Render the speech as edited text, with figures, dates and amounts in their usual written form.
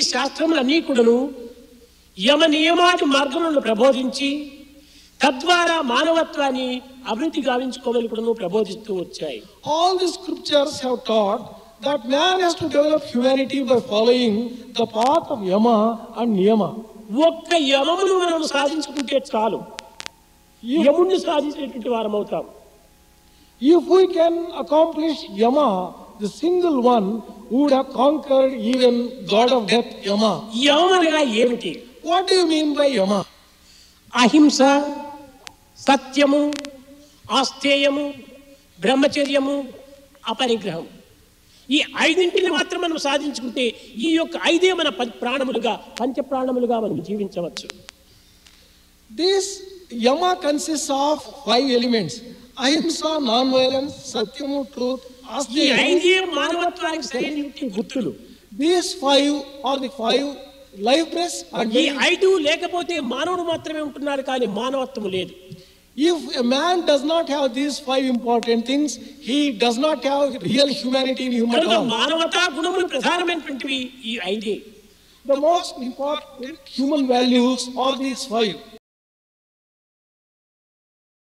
ఈ శాస్త్రములన్నీ కూడాను యమ నియమాది మార్గములను ప్రబోధించి తద్వారా మానవత్వాన్ని అభివృద్ధి గావించుకోవాలని కూడాను ప్రబోధిస్తూ వచ్చాయి. All the scriptures have taught that man has to develop humanity by following the path of yama and niyama. ఒక్క యమమును మనం సాధించుకుంటే చాలు, యముణ్ణి సాధించేటువంటి వారం అవుతాం. If we can accomplish yama, the single one would have conquered even god of death yama. యమనగా ఏమిటి? What do you mean by yama? అహింస, సత్యము, ఆస్థేయము, బ్రహ్మచర్యము, అపరిగ్రహం, ఈ ఐదింటిని మాత్రం మనం సాధించుకుంటే ఈ యొక్క ఐదే మన ప్రాణములుగా పంచ ప్రాణములుగా మనం జీవించవచ్చు. This yama consists of 5 elements: ahimsa, non-violence, satyamu, truth, ఈ asteya. ఐదే మానవత్వానికి సరైన గుర్తులు. These 5 are the 5 life breaths. ఈ ఐదు లేకపోతే మానవుడు మాత్రమే ఉంటున్నారు, కానీ మానవత్వం లేదు. If a man does not have these 5 important things, he does not have real humanity in human form. మానవతా గుణములు ప్రధానమైనటువంటివి ఈ ఐదే. The most important human values are these 5.